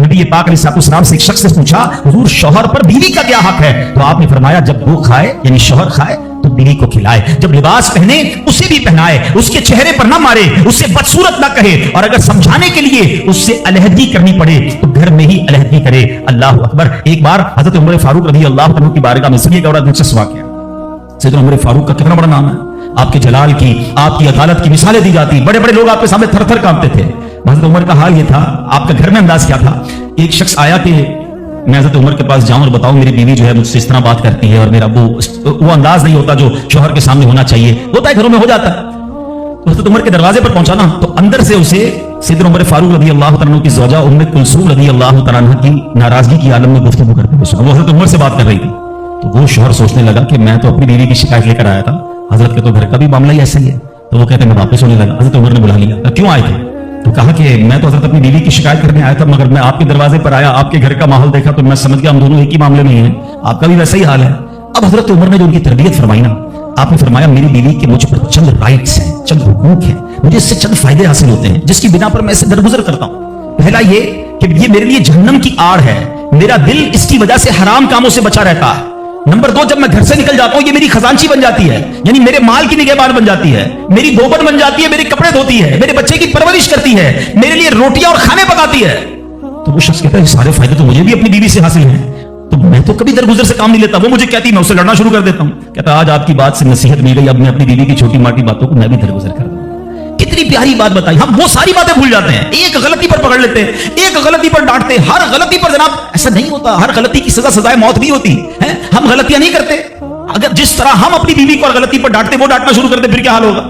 नबी पाक अलैहिस्सलाम से एक शख्स ने पूछा, हुजूर शौहर पर बीवी का क्या हक है? तो आपने फरमाया, जब वो खाए यानी शौहर खाए तो बीवी को खिलाए, जब लिबास पहने उसे भी पहनाए, उसके चेहरे पर ना मारे, उससे बदसूरत ना कहे, और अगर समझाने के लिए उससे अलहदगी करनी पड़े तो घर में ही अलहदगी करे। अल्लाह अकबर। एक बार हजरत उमर फारूक रज़ी अल्लाह अन्हु की बारगाह में, सुनिएगा बड़ा दिलचस्प वाक़या। सैयदना उमर फारूक का कितना बड़ा नाम है, आपके जलाल की, आपकी अदालत की मिसालें दी जाती, बड़े बड़े लोग आपके सामने थर थर कांपते थे। हजरत उमर का हाल ये था, आपका घर में अंदाज क्या था? एक शख्स आया कि मैं हजरत उमर के पास जाऊं और बताऊं मेरी बीवी जो है मुझसे इस तरह बात करती है, और मेरा वो अंदाज नहीं होता जो शौहर के सामने होना चाहिए, होता है घरों में हो जाता है। तो हजरत उमर के दरवाजे पर पहुंचा ना, तो अंदर से उसे सैयदना उमर फारूक रज़ी अल्लाह तआला अन्हु की ज़ौजा उम्मे कुलसूम रज़ी अल्लाह तआला अन्हा की नाराजगी की आलम में गुफ्तगू करते हुए सुना। वो हजरत उमर से बात कर रही थी, तो वो शौहर सोचने लगा कि मैं तो अपनी बीवी की शिकायत लेकर आया था, हजरत के तो घर का भी मामला ही ऐसा ही है। तो वो कहते मैं वापस होने लगा। हजरत उमर ने बुला लिया, क्यों आए थे? तो कहा कि मैं तो हजरत अपनी बीवी की शिकायत करने आया था, मगर मैं आपके दरवाजे पर आया, आपके घर का माहौल देखा तो मैं समझ गया हम दोनों एक ही मामले में हैं, आपका भी वैसा ही हाल है। अब हजरत उमर ने जो उनकी तरबियत फरमाई ना, आपने फरमाया मेरी बीवी के मुझ पर चंद राइट्स हैं, चंद हुकूक हैं, मुझे इससे चंद फायदे हासिल होते हैं जिसकी बिना पर मैं इससे दरगुजर करता हूं। पहला ये कि ये मेरे लिए जहन्नम की आड़ है, मेरा दिल इसकी वजह से हराम कामों से बचा रहता है। नंबर 2, जब मैं घर से निकल जाता हूं ये मेरी खजांची बन जाती है, यानी मेरे माल की निगहबान बन जाती है, मेरी धोबन बन जाती है, मेरे कपड़े धोती है, मेरे बच्चे की परवरिश करती है, मेरे लिए रोटियां और खाने पकाती है। तो वो शख्स कहता है सारे फायदे तो मुझे भी अपनी बीवी से हासिल हैं, तो मैं तो कभी दरगुजर से काम नहीं लेता। वो मुझे कहती मैं उससे लड़ना शुरू कर देता हूं। कहता आज आपकी बात से नसीहत मिल गई, अब मैं अपनी बीवी की छोटी मोटी बातों को मैं भी दरगुजर कर दूं। कितनी प्यारी बात बताई। हम वो सारी बातें भूल जाते हैं, एक गलती पर पकड़ लेते हैं, एक गलती पर डांटते हैं। हर गलती पर जनाब ऐसा नहीं होता, हर गलती की सजा सजाए मौत भी होती है। हम गलतियां नहीं करते, अगर जिस तरह हम अपनी बीवी को गलती पर डांटते वो डांटना शुरू करते फिर क्या हाल होगा?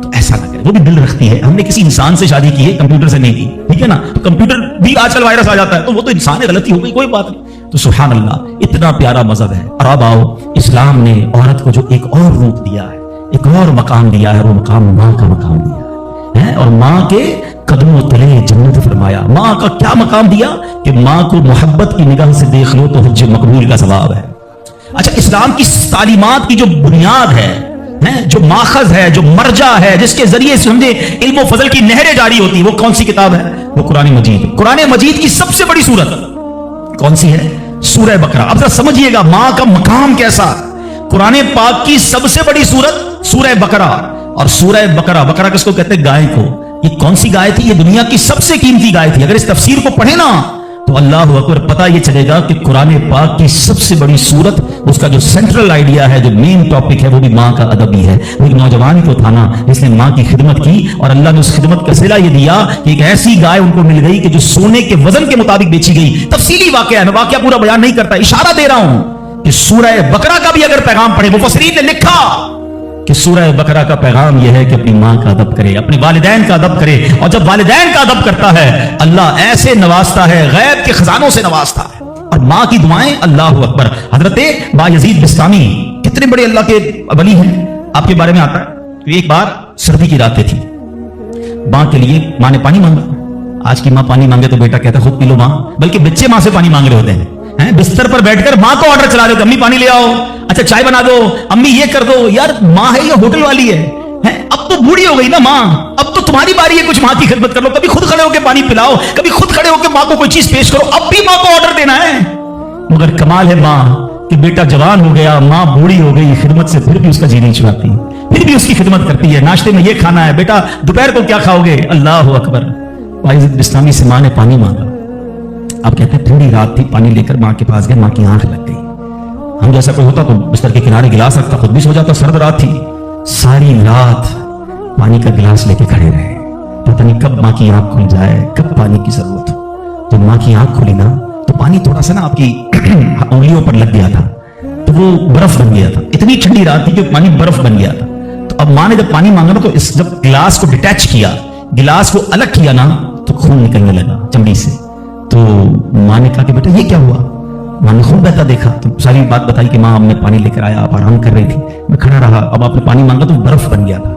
तो ऐसा ना करें। वो भी दिल रखती है, हमने किसी इंसान से शादी की है, कंप्यूटर से नहीं की, ठीक है ना? तो कंप्यूटर भी आजकल वायरस आ जाता है, तो वो तो इंसान है, गलती हो गई, कोई बात नहीं। तो सुभान अल्लाह, इतना प्यारा मजहब है। और अब आओ, इस्लाम ने औरत को जो एक और रूप दिया है, एक और मकाम दिया है, वो मकाम माँ का मकाम दिया है। और माँ के कदमों तले जन्नत फरमाया। माँ का क्या मकाम दिया कि माँ को मोहब्बत की निगाह से देख लो तो हज मकबूल का सवाब है। अच्छा, इस्लाम की तालीमात की जो बुनियाद है, जो माखज है, जो मर्जा है, जिसके जरिए समझे इल्म व फजल की नहरें जारी होती है, वो कौन सी किताब है? वो कुरान मजीद। कुरान मजीद की सबसे बड़ी सूरत कौन सी है? सूरह बकरा। अब जरा समझिएगा माँ का मकाम कैसा। कुरान पाक की सबसे बड़ी सूरत सूरह बकरा। और सूरह बकरा, बकरा किसको कहते हैं? गाय को। ये कौन सी गाय थी? ये दुनिया की सबसे कीमती गाय थी। अगर इस तफसीर को पढ़े ना तो अल्लाह अकबर, पता ये चलेगा कि कुरान पाक की सबसे बड़ी सूरत, उसका जो सेंट्रल आइडिया है, जो मेन टॉपिक है, वो भी माँ का अदब ही है। वो एक नौजवान को था ना जिसने माँ की खिदमत की, और अल्लाह ने उस खिदमत का सिला ये दिया कि एक ऐसी गाय उनको मिल गई कि जो सोने के वजन के मुताबिक बेची गई। तफसीली वाकया है, मैं वाकया पूरा बयान नहीं करता, इशारा दे रहा हूं कि सूरह बकरा का भी अगर पैगाम पढ़े, मुफस्सिरीन ने लिखा कि सूरह बकरा का पैगाम यह है कि अपनी माँ का अदब करे, अपने वालिदैन का अदब करे। और जब वालिदैन का अदब करता है अल्लाह ऐसे नवाजता है, गैब के खजानों से नवाजता है। और माँ की दुआएं, अल्लाह अकबर। हजरत बायजीद बिस्तामी कितने बड़े अल्लाह के वली हैं, आपके बारे में आता है। तो एक बार सर्दी की रातें थी, माँ के लिए माँ ने पानी मांगा। आज की माँ पानी मांगे तो बेटा कहता खुद पी लो माँ, बल्कि बच्चे माँ से पानी मांग रहे होते हैं। बिस्तर पर बैठकर माँ को ऑर्डर चला रहे हो, अम्मी पानी ले आओ, अच्छा चाय बना दो, अम्मी ये कर दो। यार माँ है या होटल वाली है? अब तो बूढ़ी हो गई ना माँ, अब तो तुम्हारी बारी है कुछ माँ की खिदमत कर लो। कभी खुद खड़े होकर पानी पिलाओ, कभी खुद खड़े होकर माँ को कोई चीज पेश करो। अब भी माँ को ऑर्डर देना है। मगर कमाल है माँ कि बेटा जवान हो गया, माँ बूढ़ी हो गई, खिदमत से फिर भी उसका जी नहीं छुड़ाती, फिर भी उसकी खिदमत करती है। नाश्ते में ये खाना है बेटा, दोपहर को क्या खाओगे? अल्लाह अकबर। बायजीद बिस्तामी से माँ ने पानी मांगा। आप कहते हैं ठंडी रात थी, पानी लेकर माँ के पास गए, माँ की आंख लग गई। हम जैसा कोई होता तो बिस्तर के किनारे गिलास रखता, खुद भी सो जाता। सर्द रात थी, सारी रात पानी का गिलास लेके खड़े रहे। पता नहीं कब माँ की आंख खुल जाए, कब पानी की जरूरत हो। जब माँ की आंख खुली ना तो पानी थोड़ा सा ना आपकी उंगलियों पर लग गया था, तो वो बर्फ बन गया था। इतनी ठंडी रात थी कि पानी बर्फ बन गया था। तो अब माँ ने जब पानी मांगा ना, तो जब गिलास को डिटैच किया, गिलास को अलग किया ना, तो खून निकलने लगा चमड़ी से। तो माँ ने कहा कि बेटा ये क्या हुआ? माँ ने खून बहता देखा तो सारी बात बताई कि माँ हमने पानी लेकर आया, आप आराम कर रही थी, मैं खड़ा रहा, अब आपने पानी मांगा तो बर्फ बन गया था।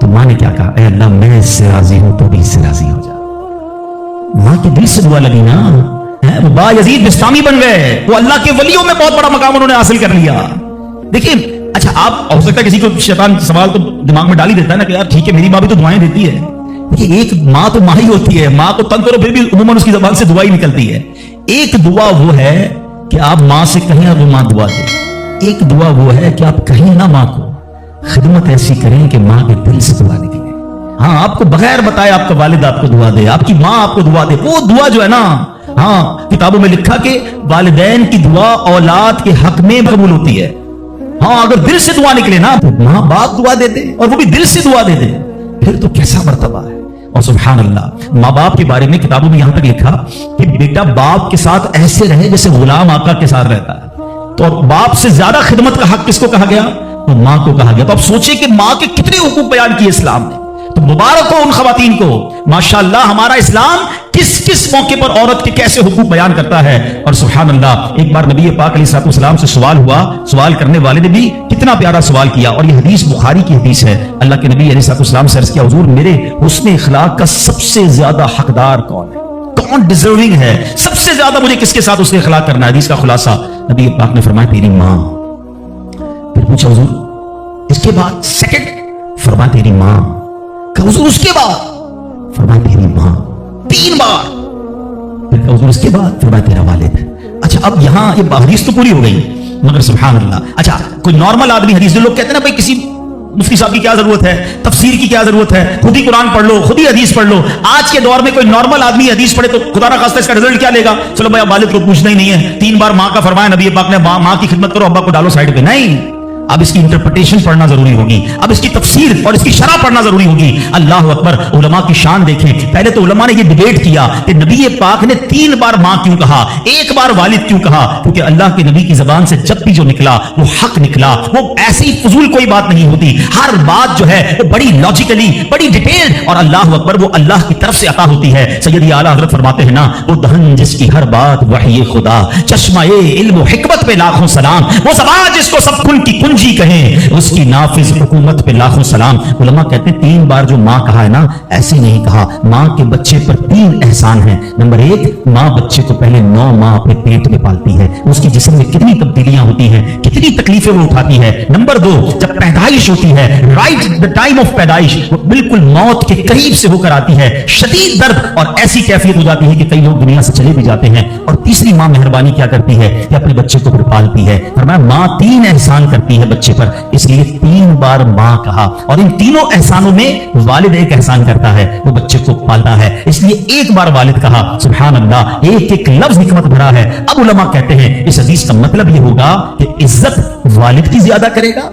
तो माँ ने क्या कहा? ऐ अल्लाह, मैं इससे राजी हूं तो भी इससे राजी हो जा। माँ के दिल से दुआ लगी ना, वो बायजीद बिस्तामी बन गए। वो अल्लाह के वलियों में बहुत बड़ा मकाम उन्होंने हासिल कर लिया। देखिए, अच्छा आप हो सकता है किसी को शैतान सवाल तो दिमाग में डाल ही देता है ना कि यार ठीक है मेरी माँ भी तो दुआएं देती है, کہ ایک ماں تو ماں ہی ہوتی ہے, ماں کو تنگ کرو پھر بھی عموماً اس کی زبان سے دعا ہی نکلتی ہے. ایک دعا وہ ہے کہ آپ ماں سے کہیں اور وہ ماں دعا دے, ایک دعا وہ ہے کہ آپ کہیں نہ ماں کو, خدمت ایسی کریں کہ ماں کے دل سے دعا نکلے. ہاں, آپ کو بغیر بتائے آپ کا والد آپ کو دعا دے, آپ کی ماں آپ کو دعا دے, وہ دعا جو ہے نا, ہاں کتابوں میں لکھا کہ والدین کی دعا اولاد کے حق میں قبول ہوتی ہے. ہاں, اگر دل سے دعا نکلے نا تو ماں باپ دعا دیتے اور وہ بھی دل سے دعا دیتے, پھر تو کیسا مرتبہ ہے. اور سبحان اللہ, ماں باپ کے بارے میں کتابوں میں یہاں تک لکھا کہ بیٹا باپ کے ساتھ ایسے رہے جیسے غلام آقا کے ساتھ رہتا ہے. تو باپ سے زیادہ خدمت کا حق کس کو کہا گیا؟ تو ماں کو کہا گیا. تو اب سوچیں کہ ماں کے کتنے حقوق بیان کیے اسلام نے. تو مبارک ہو ان خواتین کو, ماشاءاللہ ہمارا اسلام کس کس موقع پر عورت کے کیسے حقوق بیان کرتا ہے. اور سبحان اللہ, ایک بار نبی پاک علیہ السلام سے سوال ہوا, سوال کرنے والے نے بھی کتنا پیارا سوال کیا, اور یہ حدیث بخاری کی حدیث ہے. اللہ کے نبی علیہ السلام سے عرض کیا, حضور میرے حسن اخلاق کا سب سے زیادہ حقدار کون ہے, کون ڈیزرونگ ہے, سب سے زیادہ مجھے کس کے ساتھ حسن اخلاق کرنا ہے. حدیث کا خلاصہ نبی پاک نے فرمایا تیری ماں. پھر پوچھا حضور اس کے بعد سیکنڈ؟ فرمایا تیری ماں. کہ حضور اس کے بعد؟ فرمایا تیری ماں. 3 بار. پھر کہ حضور اس کے بعد؟ فرمایا تیرا والد. اچھا, اب یہاں یہ حدیث تو پوری ہو گئی, مگر سبحان اللہ, اچھا کوئی نارمل آدمی, حدیث جو لوگ کہتے ہیں نا بھائی کسی مفتی صاحب کی کیا ضرورت ہے, تفسیر کی کیا ضرورت ہے, خود ہی قرآن پڑھ لو, خود ہی حدیث پڑھ لو. آج کے دور میں کوئی نارمل آدمی حدیث پڑھے تو خدا نہ خواستہ اس کا رزلٹ کیا لے گا؟ چلو بھائی والد کو پوچھنا ہی نہیں ہے, 3 بار ماں کا فرمایا نبی پاک نے, ماں کی خدمت کرو, ابا کو ڈالو سائڈ پہ. نہیں, اب اس کی انٹرپریٹیشن پڑھنا ضروری ہوگی, اب اس کی تفسیر اور اس کی شرح پڑھنا ضروری ہوگی. اللہ اکبر, علماء کی شان دیکھیں. پہلے تو علماء نے یہ ڈیبیٹ کیا کہ نبی پاک نے 3 بار ماں کیوں کہا, 1 بار والد کیوں کہا. کیونکہ اللہ کے نبی کی زبان سے جب بھی جو نکلا وہ حق نکلا, وہ ایسی فضول کوئی بات نہیں ہوتی. ہر بات جو ہے وہ بڑی لاجیکلی, بڑی ڈیٹیلڈ, اور اللہ اکبر وہ اللہ کی طرف سے عطا ہوتی ہے. سیدی اعلیٰ حضرت فرماتے ہیں نا, وہ دہن جس کی ہر بات وحی خدا, چشمہ علم و حکمت پہ لاکھوں سلام, وہ زبان جس کو سب کن کی کنجی کہیں, اس کی نافذ حکومت پہ لاکھوں سلام. علماء کہتے ہیں 3 بار جو ماں کہا ہے نا, ایسے نہیں کہا. ماں کے بچے پر 3 احسان ہیں. نمبر 1, ماں بچے کو پہلے 9 ماہ اپنے پیٹ میں پالتی ہے, اس کی جسم میں کتنی تبدیلیاں ہوتی ہیں, کتنی تکلیفیں وہ اٹھاتی ہے. نمبر 2, جب پیدائش ہوتی ہے, رائٹ دا ٹائم آف پیدائش, وہ بالکل موت کے قریب سے ہو کر آتی ہے, شدید درد اور ایسی کیفیت ہو جاتی ہے کہ کئی لوگ دنیا سے چلے بھی جاتے ہیں. اور تیسری ماں مہربانی کیا کرتی ہے کہ اپنے بچے کو پھر پالتی ہے. فرمایا ماں 3 احسان کرتی ہے بچے پر, اس لیے 3 بار ماں کہا. اور ان تینوں احسانوں میں والد ایک احسان کرتا ہے, وہ بچے کو پالتا ہے, اس لیے 1 بار والد کہا. سبحان اللہ, ایک لفظ حکمت بھرا ہے. اب علماء کہتے ہیں اس حدیث کا مطلب یہ ہوگا کہ عزت والد کی زیادہ کرے گا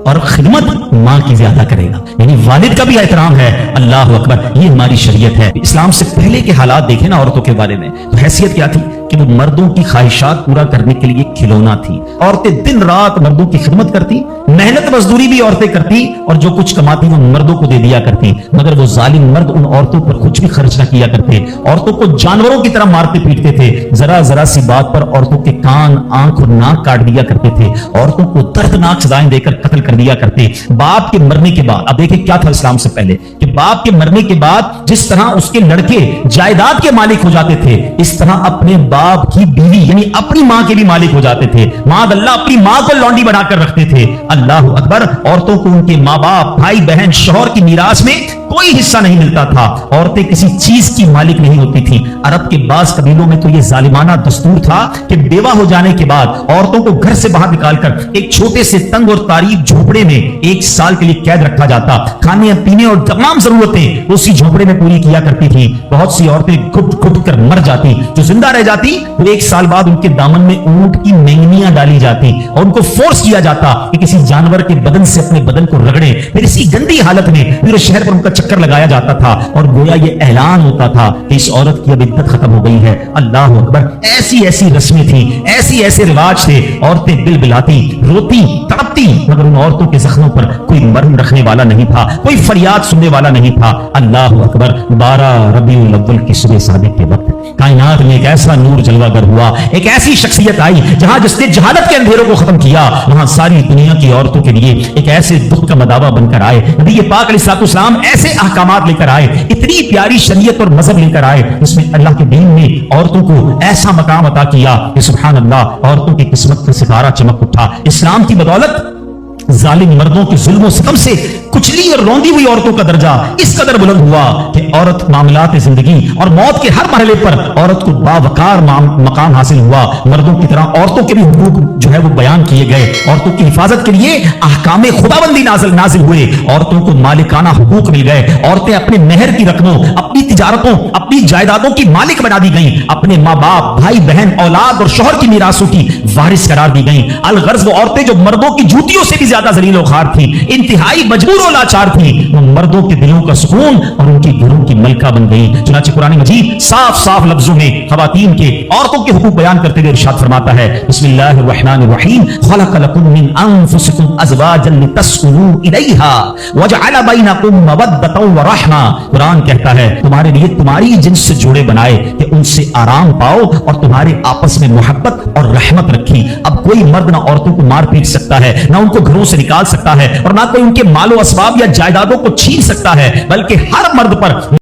اور خدمت ماں کی زیادہ کرے گا, یعنی والد کا بھی احترام ہے. اللہ اکبر, یہ ہماری شریعت ہے. اسلام سے پہلے کے حالات دیکھیں نا عورتوں کے بارے میں, تو حیثیت کیا تھی کہ وہ مردوں کی خواہشات پورا کرنے کے لیے کھلونا تھی. عورتیں دن رات مردوں کی خدمت کرتی, محنت مزدوری بھی عورتیں کرتی, اور جو کچھ کماتی وہ مردوں کو دے دیا کرتی. مگر وہ ظالم مرد ان عورتوں پر کچھ بھی خرچ نہ کیا کرتے, عورتوں کو جانوروں کی طرح مارتے پیٹتے تھے. ذرا سی بات پر عورتوں کے کان, آنکھ اور ناک کاٹ دیا کرتے تھے, عورتوں کو دردناک سزائیں دے کر قتل کر دیا کرتے. باپ کے مرنے کے بعد, اب دیکھیں کیا تھا اسلام سے پہلے, کہ باپ کے مرنے کے بعد جس طرح اس کے لڑکے جائیداد کے مالک ہو جاتے تھے, اس طرح اپنے باپ کی بیوی یعنی اپنی ماں کے بھی مالک ہو جاتے تھے. معاذ اللہ, اپنی ماں کو لونڈی بنا کر رکھتے تھے. اللہ اکبر, عورتوں کو ان کے ماں باپ, بھائی بہن, شوہر کی میراث میں کوئی حصہ نہیں ملتا تھا. عورتیں کسی چیز کی مالک نہیں ہوتی تھی. عرب کے بعض قبیلوں میں تو یہ ظالمانہ دستور تھا کہ بیوہ ہو جانے کے بعد عورتوں کو گھر سے باہر نکال کر ایک چھوٹے سے تنگ اور تاریک جھونپڑے میں 1 سال کے لیے قید رکھا جاتا. کھانے پینے اور تمام ضرورتیں اسی جھونپڑے میں پوری کیا کرتی تھی. بہت سی عورتیں گھٹ گھٹ کر مر جاتی, جو زندہ رہ جاتی وہ 1 سال بعد ان کے دامن میں اونٹ کی مینگنیاں ڈالی جاتی اور ان کو فورس کیا جاتا کہ کسی جانور کے بدن سے اپنے بدن کو رگڑے. پھر اسی گندی حالت میں پورے شہر پر ان کا چکر لگایا جاتا تھا اور گویا یہ اعلان ہوتا تھا کہ اس عورت کی اب عدت ختم ہو گئی ہے. اللہ اکبر, ایسی رسمیں تھیں, ایسے رواج تھے. عورتیں بلبلاتی, روتی, تڑپتی, مگر ان عورتوں کے زخموں پر کوئی مرہم رکھنے والا نہیں تھا, کوئی فریاد سننے والا نہیں تھا. اللہ اکبر, 12 ربیع الاول کی صبح صادق کے وقت کائنات میں ایک ایسا نور جلوہ گر ہوا, ایک ایسی شخصیت آئی جہاں جس نے جہالت کے اندھیروں کو ختم کیا, وہاں ساری دنیا کی عورتوں کے لیے ایک ایسے دکھ کا مداوا بن کر آئے. نبی پاک علیہ السلام ایسے احکامات لے کر آئے, اتنی پیاری شریعت اور مذہب لے کر آئے جس میں اللہ کے دین نے عورتوں کو ایسا مقام عطا کیا کہ سبحان اللہ, عورتوں کی قسمت کا ستارہ چمک اٹھا. اسلام کی بدولت जालिम मर्दों के जुल्म सितम से कुचली और रौंदी हुई औरतों का दर्जा इस कदर बुलंद हुआ कि औरत मामलात जिंदगी और मौत के हर मरहले पर औरत को बावकार मकाम हासिल हुआ। मर्दों की तरह औरतों के भी हुकूक जो है वो बयान किए गए। औरतों की हिफाजत के लिए अहकामे खुदाबंदी नाजिल हुए। औरतों को मालिकाना हुकूक मिल गए। औरतें अपने मेहर की रकमों, अपनी तिजारतों, अपनी जायदादों की मालिक बना दी गई। अपने माँ बाप, भाई बहन, औलाद और शोहर की मीरासों की वारिस करार दी गई। अलगर्ज वो औरतें जो मर्दों की जूतियों से भी ज्यादा जलील खार थी, इंतहाई मजबूर और लाचार थी, वो मर्दों के दिलों का सुकून और उनके घरों की मलका बन गई। चुनांचे कुरान मजीद साफ साफ लफ्जों में खवातीन के, औरतों के हुकूक बयान करते हुए इरशाद फरमाता है, बिस्मिल्लाहिर्रहमानिर्रहीम, खलक़ लकुम मिन अनफुसिकुम अज़वाजन लितस्कुनू इलैहा वजअल बैनकुम मवद्दतन व रहमा। कुरान कहता है तुम्हारे लिए तुम्हारी जिन्स से जोड़े बनाए कि उनसे आराम पाओ और तुम्हारे आपस में मोहब्बत और रहमत रखी। अब कोई मर्द ना औरतों को मार पीट सकता है, ना उनको घरों से निकाल सकता है और ना कोई उनके मालो असबाब या जायदादों को छीन सकता है, बल्कि हर मर्द पर